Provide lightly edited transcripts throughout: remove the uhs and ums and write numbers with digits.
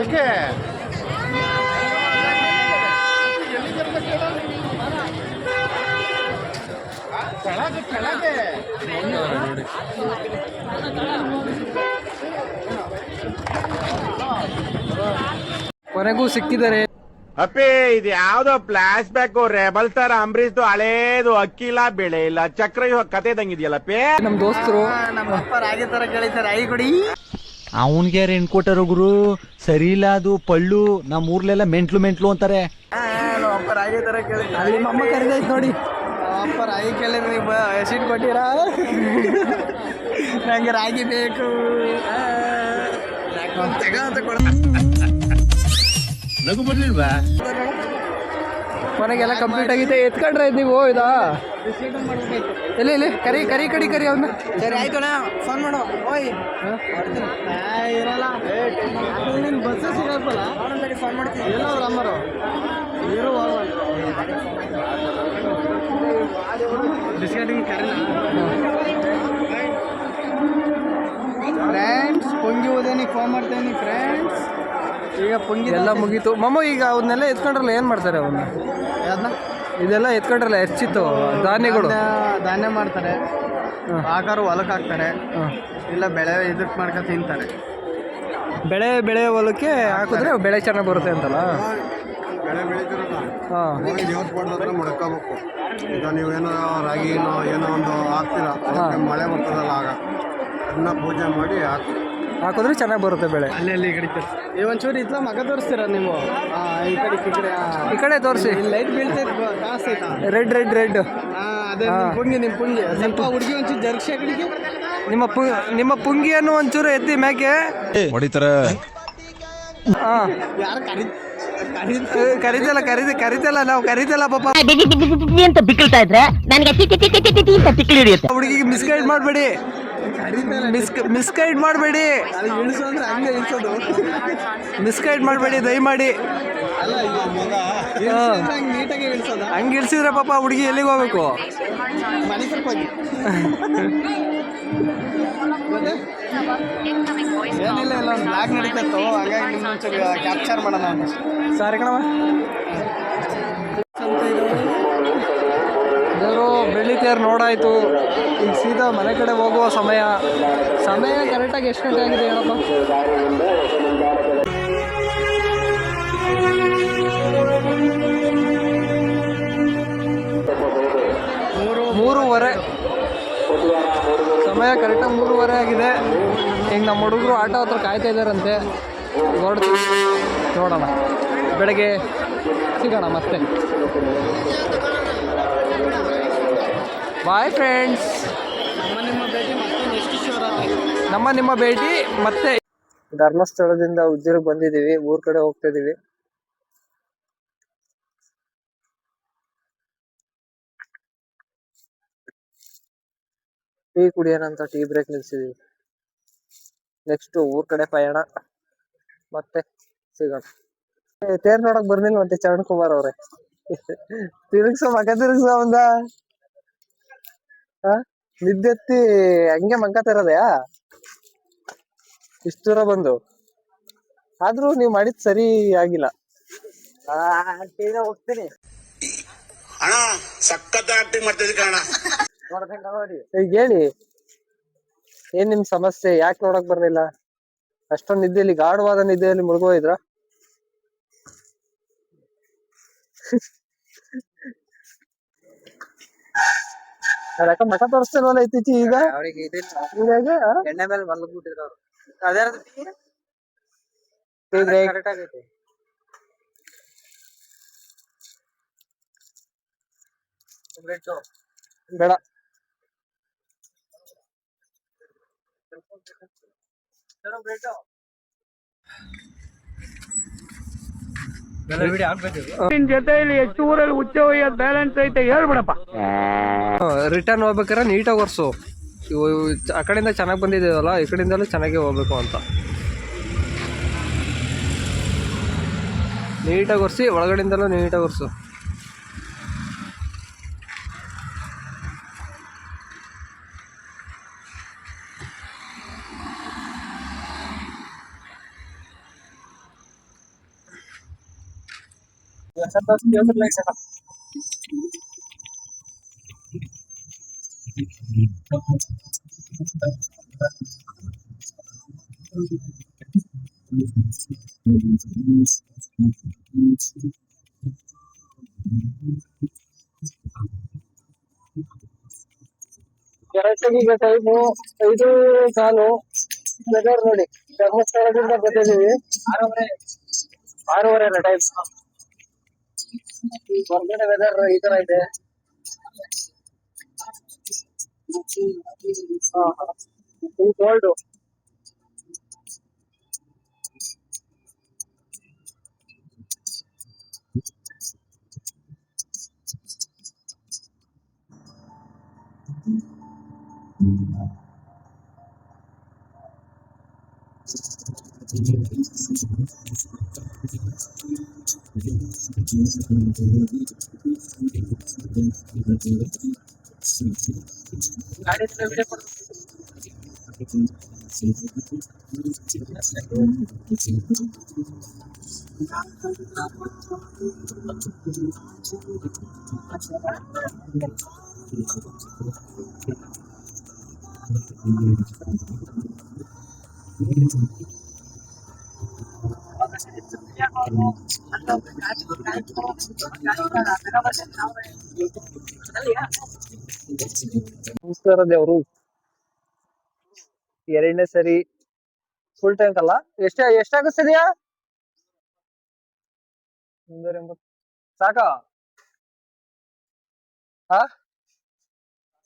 ಏಕೆ ಕೆಳಗೆ ಕೆಳಗೆ ಕೊನೆಗೂ ಸಿಕ್ಕಿದ್ದಾರೆ. ಅಪ್ಪಿ ಇದು ಯಾವ್ದೋ ಫ್ಲಾಶ್ ಬ್ಯಾಕ್ ರೆಬಲ್ ತರ ಅಂಬರೀಶ್ದು ಹಳೇದು ಅಕ್ಕಿ ಇಲ್ಲ ಬೆಳೆ ಇಲ್ಲ ಚಕ್ರ ಕತೆ ಇದಂಗಿದೆಯಲ್ಲಪ್ಪಿ. ನಮ್ ದೋಸ್ತರು ನಮ್ಮ ಅಪ್ಪ ರಾಗಿ ತರ ಕೇಳಿತಾರೆ ಐ ಕೊಡಿ. ಅವನ್ಗೆ ಯಾರು ಹೆಣ್ ಕೊಟ್ಟಾರ ಗುರು? ಸರಿ ಇಲ್ಲ ಅದು ಪಳ್ಳು. ನಮ್ಮ ಊರ್ಲೆಲ್ಲ ಮೆಂಟ್ಲು ಮೆಂಟ್ಲು ಅಂತಾರೆ. ನಮ್ಮ ಅಪ್ಪ ರಾಗಿ ತರ ಕೇಳಿತಾರೆ. ಅಲ್ಲಿ ಅಮ್ಮ ಕರೆದೈತ್ ನೋಡಿ. ಅಪ್ಪ ರಾಗಿ ಕೇಳಿದ್ರೆ ನೀವು ಎಸಿಡ್ ಕೊಟ್ಟಿರಾ? ನಂಗೆ ರಾಗಿ ಬೇಕು ಅಂತ ಕೊಡ. ನಗು ಬರ್ಲಿಲ್ವಾ? ಮನೆಗೆಲ್ಲ ಕಂಪ್ಲೀಟ್ ಆಗಿದೆ. ಎತ್ಕೊಂಡ್ರೆ ನೀವು ಇದಾ ಎಲ್ಲಿ ಇಲ್ಲಿ ಕರಿ ಕರಿ ಕಡಿ ಕರಿ ಅವನ್ನ. ಸರಿ ಆಯ್ತು ಅಣ್ಣ, ಫೋನ್ ಮಾಡು. ಓಯ್ ಇರಲ್ಲ, ನೀನು ಬಸ್ಸು ಸಿಗಪ್ಪಲ್ಲ. ಫೋನ್ ಮಾಡ್ತೀನಿ. ಎಲ್ಲ ಅವ್ರು ಅಮ್ಮರು ಇರು ಡಿಸ್ಕಟಿಂಗ್ ಕರೆನ. ಫ್ರೆಂಡ್ಸ್ ಪುಂಗಿ ಓದೇನಿ ಫೋನ್ ಮಾಡ್ತೇನೆ ಫ್ರೆಂಡ್ಸ್. ಈಗ ಪುಂಗಿ ಎಲ್ಲ ಮುಗೀತು ಮಮ್ಮ. ಈಗ ಅವನ್ನೆಲ್ಲ ಎತ್ಕೊಂಡ್ರಲ್ಲ ಏನು ಮಾಡ್ತಾರೆ ಅವನ್ನ? ಅದನ್ನ ಇದೆಲ್ಲ ಎತ್ಕೊಂಡ್ರಲ್ಲ ಹೆಚ್ಚಿತ್ತು ಧಾನ್ಯಗಳು. ಧಾನ್ಯ ಮಾಡ್ತಾರೆ, ಆಕಾರ ಹೊಲಕ್ಕೆ ಹಾಕ್ತಾರೆ, ಇಲ್ಲ ಬೆಳೆ ಇದಕ್ಕೆ ಮಾಡ್ಕೊ ತಿಂತಾರೆ. ಬೆಳೆ ಹೊಲಕ್ಕೆ ಹಾಕಿದ್ರೆ ಬೆಳೆ ಚೆನ್ನಾಗಿ ಬರುತ್ತೆ ಅಂತಲ್ಲ. ಬೆಳೆ ಬೆಳೀತಿರಲ್ಲ, ಹಾಂ, ದೇವಸ್ಥಾನದ ಹತ್ರ ಮಡ್ಕೋಬೇಕು. ಈಗ ನೀವೇನೋ ರಾಗಿನೋ ಏನೋ ಒಂದು ಹಾಕ್ತೀರ, ಅದಕ್ಕೆ ಮಳೆ ಬರ್ತದಲ್ಲ, ಆಗ ಅದನ್ನ ಪೂಜೆ ಮಾಡಿ ಹಾಕಿದ್ರೆ ಚೆನ್ನಾಗಿ ಬರುತ್ತೆ ಬೆಳೆ. ಅಲ್ಲಿ ಕಡಿತಾರೆ. ಈ ಒಂಚೂರು ಇತ್ಲ ಮಗ ತೋರಿಸ್ತೀರಾ ನೀವು? ಈ ಕಡೆ ಈ ಕಡೆ ತೋರಿಸಿ. ಲೈಟ್ ಬೀಳ್ತೈತೆ, ಕಾಸ್ತೈತಾ? Red red red. ಅದೇ ನಿಮ್ಮ ಪುಂಗಿ ಸ್ವಲ್ಪ ಹುಡುಗಿ ಒಂಚೂರು ಜರ್ಕ್ಷಿ ಕಡೆಗೆ. ನಿಮ್ಮ ಪುಂಗಿಯನ್ನು ಒಂಚೂರು ಎತ್ತಿ ಮ್ಯಾಕೆ ಹೊಡಿತಾರ. ಹಾಂ, ಯಾರು ಕರಿತಲ್ಲ ನಾವು ಕರಿತಲ್ಲ ಪಾಪ. ಅಂತ ಬಿಕ್ಕಳ್ತಾ ಇದ್ರೆ ನನಗೆ ತಿಕ್ಕಿ ಹಿಡಿಯುತ್ತೆ. ಹುಡುಗಿಗೆ ಮಿಸ್ಗೈಡ್ ಮಾಡಬೇಡಿ, ಮಿಸ್ಗೈಡ್ ಮಾಡಬೇಡಿ, ಇಳಿಸೋ ಅಂದ್ರೆ ಹಂಗೆ ಇಳಿಸೋದು. ಮಿಸ್ಗೈಡ್ ಮಾಡಬೇಡಿ ದಯಮಾಡಿ. ಅಲ್ಲ ಹಂಗೆ ನೀಟಾಗಿ ಇಳಿಸೋದ. ಹಂಗೆ ಇಳಿಸಿದ್ರೆ ಪಾಪ ಹುಡುಗಿ ಎಲ್ಲಿಗೆ ಹೋಗ್ಬೇಕು? ಮನೆ ಸ್ವಲ್ಪ ಹೋಗಿ. ಏನಿಲ್ಲ, ಇಲ್ಲ ಒಂದು ಬ್ಲಾಗ್ ನಡೀತಿತ್ತು, ಹಾಗಾಗಿ ನಿಮ್ಮ ಒಂಚೂರು ಕ್ಯಾಪ್ಚರ್ ಮಾಡೋಣ ಅಂತ. ಸಾರಿ ಕಣವ. ದೇವರು ಬೆಳ್ಳಿ ತೇರು ನೋಡಾಯಿತು. ಈಗ ಸೀದಾ ಮನೆ ಕಡೆ ಹೋಗುವ ಸಮಯ ಕರೆಕ್ಟಾಗಿ ಎಷ್ಟು ಗಂಟೆ ಆಗಿದೆ ಹೇಳಪ್ಪ? ಮೂರುವರೆ ಸಮಯ ಕರೆಕ್ಟಾಗಿ 3:30 ಆಗಿದೆ. ಈಗ ನಮ್ಮ ಹುಡುಗರು ಆಟೋ ಹತ್ರ ಕಾಯ್ತಾ ಇದ್ದಾರಂತೆ. ಹೊರಡ್ತೀವಿ, ನೋಡೋಣ. ಬೆಳಗ್ಗೆ ಸಿಗೋಣ ಮತ್ತೆ. Bye friends. ನಿಮ್ಮ ಭೇಟಿ ಮತ್ತೆ. ಧರ್ಮಸ್ಥಳದಿಂದ ಉಜ್ಜಿರಿಗೆ ಬಂದಿದ್ದೀವಿ, ಊರ್ ಕಡೆ ಹೋಗ್ತಾ ಇದೀವಿ. ಟೀ ಕುಡಿಯೋಣಂತ ಟೀ ಬ್ರೇಕ್ ನಿಲ್ಸಿದೀವಿ. ನೆಕ್ಸ್ಟ್ ಊರ್ ಕಡೆ ಪಯಣ, ಮತ್ತೆ ಸಿಗೋಣ. ತೇರ್ ನೋಡಕ್ ಬರ್ಲಿಲ್ಲ ಮತ್ತೆ ಚರಣ್ ಕುಮಾರ್ ಅವ್ರೆ. ತಿರುಗ್ಸೋ ಮಗ ತಿರುಗ್ಸೋ ಒಂದ ನಿದ್ದೆತ್ತಿ ಹಂಗೆ ಮಂಕತಿರೋದಯಾ ಇಷ್ಟು ದೂರ ಬಂದು? ಆದ್ರೂ ನೀವ್ ಮಾಡಿದ್ ಸರಿ ಆಗಿಲ್ಲ. ಹೋಗ್ತೀನಿ ಈಗ ಹೇಳಿ, ಏನ್ ನಿಮ್ ಸಮಸ್ಯೆ? ಯಾಕೆ ನೋಡಕ್ ಬರ್ಲಿಲ್ಲ? ಅಷ್ಟೊಂದ್ ನಿದ್ದೆಯಲ್ಲಿ, ಗಾಢವಾದ ನಿದ್ದೆಯಲ್ಲಿ ಮುಳುಗೋಯ್ದ್ರ? ಯಾಕ ಮಠ ತೋರಿಸ್ತೇನಲ್ಲ ಇತ್ತೀಚಿ ಈಗ ಎಣ್ಣೆ ಮೇಲೆ ಮಲಗ್ಬಿಟ್ಟಿದ್ರು ಅವ್ರು. ಅದೇ ಕರೆಕ್ಟ್ ಆಗೈತಿ. ಬೇಡ, ಜೊತೆಯಲ್ಲಿ ಎಷ್ಟು ಊರಲ್ಲಿ ಉಚ್ಚ ಒಯ್ಯೋದು ಬ್ಯಾಲೆನ್ಸ್ ಐತೆ ಹೇಳ್ಬಿಡಪ್ಪ. ರಿಟರ್ನ್ ಹೋಗ್ಬೇಕಾದ್ರೆ ನೀಟಾಗಿ ಒರ್ಸು. ಆ ಕಡೆಯಿಂದ ಚೆನ್ನಾಗಿ ಬಂದಿದ್ದೀವಲ್ಲ, ಈ ಕಡೆಯಿಂದಲೂ ಚೆನ್ನಾಗೇ ಹೋಗ್ಬೇಕು ಅಂತ ನೀಟಾಗಿ ಒರೆಸಿ, ಒಳಗಡೆಯಿಂದಲೂ ನೀಟಾಗಿ ಒರೆಸು. ಕರೆಕ್ಟ್ ಆಗಿ ಈಗ ಟೈಮು 5:15 ವೆದರ್ ನೋಡಿ. ಧರ್ಮಸ್ಥಳದಿಂದ ಬಂದಿದ್ದೀವಿ 6:30 ಅಲ್ಲ ಟೈಮ್. ಹೊರಗಡೆ ವೆದರ್ ಈ ತರ ಇದೆ. Full cold. ಗಾಡಿ ವಿಡಿಯೋ ಕೊಡು. ನಮಸ್ಕಾರ ದೇವ್ರು. 2ನೇ ಸರಿ ಫುಲ್ ಟ್ಯಾಂಕ್ ಅಲ್ಲ. ಎಷ್ಟಾಗಿಸ್ತಿದ್ಯಾ? 180 ಸಾಕಾ? ಹಾ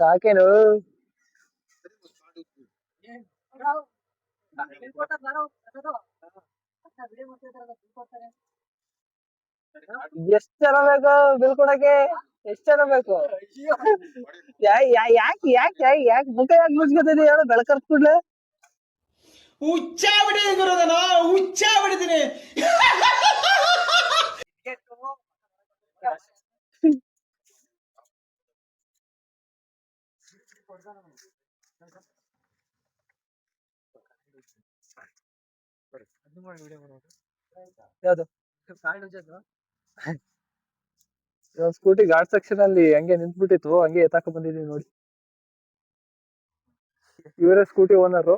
ಸಾಕೇನು? ಎಷ್ಟ್ ಜನ ಬೇಕು ಬಿಲ್ ಕೊಡಕ್ಕೆ? ಎಷ್ಟ್ ಜನ ಬೇಕು? ಯಾಕೆ ಮುಖ ಯಾಕೆ ಮುಚ್ಕೊತಿದ್ದಿ ಹೇಳು ಬೆಳಕರ್ಸ್ ಕೂಡ್ಲೆ? ಹುಚ್ಚ ಬಿಟ್ಟಿದ್ದೀನಿ ಗುರುದನ, ಹುಚ್ಚ ಬಿಟ್ಟಿದ್ದೀನಿ. ಯಾವ್ದು ಸ್ಕೂಟಿ ಘಾಟ್ ಸೆಕ್ಷನ್ ಅಲ್ಲಿ ಹಂಗೆ ನಿಂತ್ಬಿಟ್ಟಿತ್ತು, ಹಂಗೆ ಎತ್ತಾಕ ಬಂದಿದೀವಿ ನೋಡಿ. ಇವರೇ ಸ್ಕೂಟಿ ಓನರು.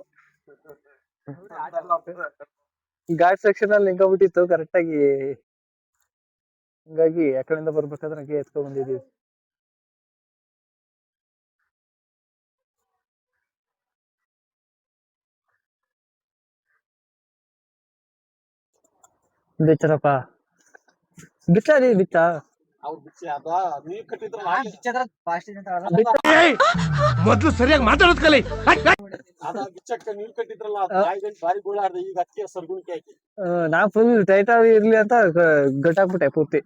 ಘಾಟ್ ಸೆಕ್ಷನ್ ಅಲ್ಲಿ ನಿಂತ್ಕೊಂಡ್ಬಿಟ್ಟಿತ್ತು ಕರೆಕ್ಟ್ ಆಗಿ, ಹಿಂಗಾಗಿ ಆ ಕಡೆಯಿಂದ ಬರ್ಬೇಕಾದ್ರೆ ಹಂಗೆ ಎತ್ಕೊಂಡ್ ಬಂದಿದೀವಿ. ಬಿಚ್ಚರಪ್ಪ ಬಿಚ್ಚ ಬಿಚ್ಚ ಮೊದ್ಲು ಸರಿಯಾಗಿ ಮಾತಾಡೋದ್ ಕಲಿ. ನಾ ಫುಲ್ ಟೈಟ್ ಆಗಿ ಇರ್ಲಿ ಅಂತ ಗಟ್ಟಾಕ್ಬಿಟ್ಟೆ ಪೂರ್ತಿ.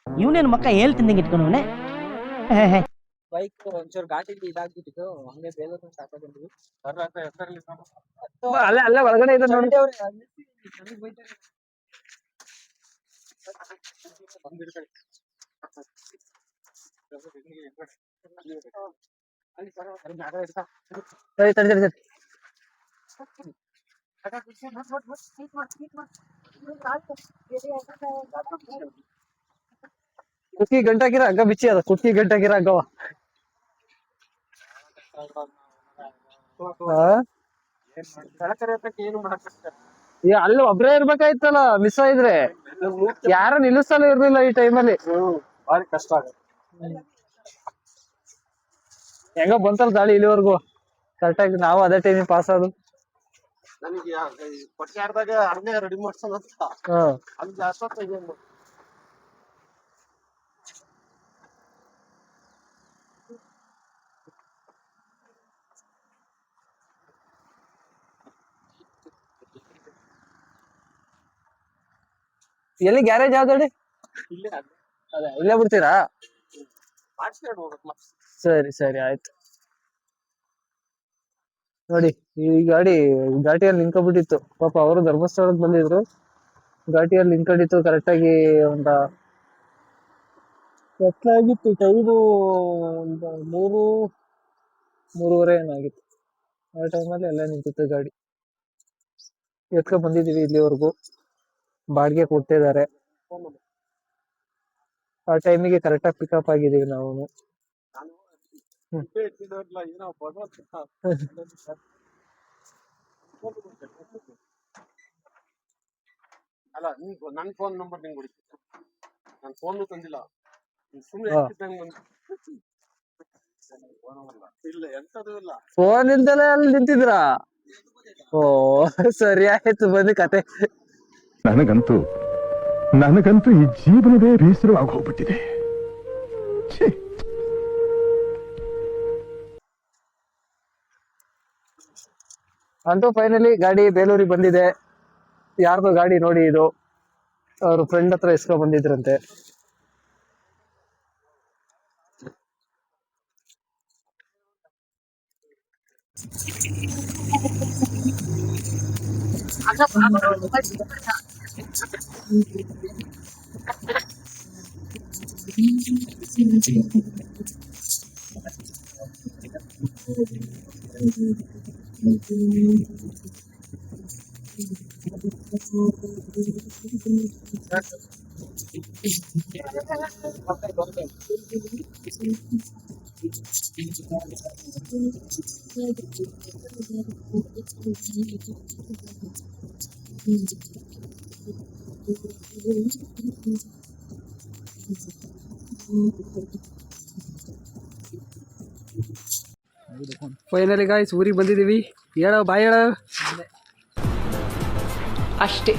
ಇವನೇನು ಮಕ್ಕ ಹೇಳ್ತಿದ್ದಂಗೆ ಇಟ್ಕೊಂಡವನೆ. ಬೈಕ್ ಒಂಚೂರು ಘಾಟಿಗೆ ಇದಾಗ್ಬಿಟ್ಟಿತ್ತು, ಹಂಗೆ ಬೇಗ ಸ್ಟಾರ್ಟ್ ಬಂದ್ವಿ. ಅಲ್ಲೇ ಒಳಗಡೆ ಇದೆ ನೋಡಿ. ಸರಿ ತಡಿ ತಡಿ ತಡಿ. ಕುಟ್ಟಿ ಗಂಟಾಗಿರ ಹಗ್ಗ ಬಿಚ್ಚಿ ಅದ, ಕುಟ್ಟಿ ಗಂಟಾಗಿರ ಹಗ್ಗವ. ಅಲ್ಲಿ ಒಬ್ರೇ ಇರ್ಬೇಕಾಯ್ತಲ್ಲ, ಮಿಸ್ ಆಯ್ದ್ರೆ ಯಾರು ನಿಲ್ಲಿಸ್ತಾನೆ ಇರ್ಲಿಲ್ಲ ಈ ಟೈಮಲ್ಲಿ. ಭಾರಿ ಕಷ್ಟ ಆಗುತ್ತೆ. ಹೆಂಗ ಬಂತಲ್ಲ ಗಾಳಿ ಇಲ್ಲಿವರೆಗೂ ಕರೆಕ್ಟಾಗಿ. ನಾವು ಅದೇ ಟೈಮಿಗೆ ಪಾಸ್ ಆದ್ರು. ನನಗೆ ಕೊಟ್ಟಿಯಾರ್ದಾಗ ಅರ್ನೇ ರೆಡಿ ಮಾಡ್ಸೋಣ ಅಂತ ಅಲ್ಲಿ ಅಷ್ಟೊತ್ತ ಎಲ್ಲಿ ಗ್ಯಾರೇಜ್ ಯಾವ್ದು? ಇಲ್ಲೇ ಅದೇ ಇಲ್ಲೇ ಬಿಡ್ತೀರಾ? ಸರಿ ಸರಿ ಆಯ್ತು. ನೋಡಿ ಈ ಗಾಡಿ ಘಾಟಿಯಲ್ಲಿ ನಿಂತ್ಕೊಂಡ್ಬಿಟ್ಟಿತ್ತು ಪಾಪ. ಅವರು ಧರ್ಮಸ್ಥಳಕ್ಕೆ ಬಂದಿದ್ರು, ಘಾಟಿಯಲ್ಲಿ ನಿಂತ್ಕೊಂಡಿತ್ತು ಕರೆಕ್ಟ್ ಆಗಿ. ಒಂದ ಎಷ್ಟಾಗಿತ್ತು ಟೈಮು? ಒಂದು 3-3:30 ಏನಾಗಿತ್ತು. ಆ ಟೈಮಲ್ಲಿ ಎಲ್ಲ ನಿಂತಿತ್ತು ಗಾಡಿ. ಎತ್ಕೊಂಡ್ ಬಂದಿದೀವಿ ಇಲ್ಲಿವರೆಗೂ. ಬಾಡಿಗೆ ಕೊಡ್ತಿದ್ದಾರೆ. ಆ ಟೈಮಿಗೆ ಕರೆಕ್ಟಾಗಿ ಪಿಕಪ್ ಆಗಿದ್ದೀವಿ ನಾವು. ಅಲ್ಲ ನನ್ ಫೋನ್ ನಂಬರ್ ನಿಂಗೆ ಕೊಡಿ. ನಾನು ಫೋನ್ ತಂದಿಲ್ಲ, ಸುಮ್ಮನೆ ಇಲ್ಲ ಎಂತದೂ ಇಲ್ಲ. ಫೋನ್ ಇಲ್ದಲೇ ಅಲ್ಲಿ ನಿಂತಿದ್ರಾ? ಓ ಸರಿ ಆಯ್ತು, ಬನ್ನಿ ಕತೆ. ನನಗಂತೂ ಈ ಜೀವನವೇ ಬೇಸರವಾಗಿ ಹೋಗ್ಬಿಟ್ಟಿದೆ. ಅಂತೂ ಫೈನಲಿ ಗಾಡಿ ಬೇಲೂರಿಗೆ ಬಂದಿದೆ. ಯಾರ್ದೋ ಗಾಡಿ ನೋಡಿ, ಇದು ಅವ್ರ ಫ್ರೆಂಡ್ ಹತ್ರ ಇಸ್ಕೊಂಡ್ ಬಂದಿದ್ರಂತೆ. ಫೈನಲಿ ಗಾಯ್ಸ್ ಊರಿಗೆ ಬಂದಿದೀವಿ. ಹೇಳೋ ಬಾಯ್ ಹೇಳೋ. ಅಷ್ಟೇ.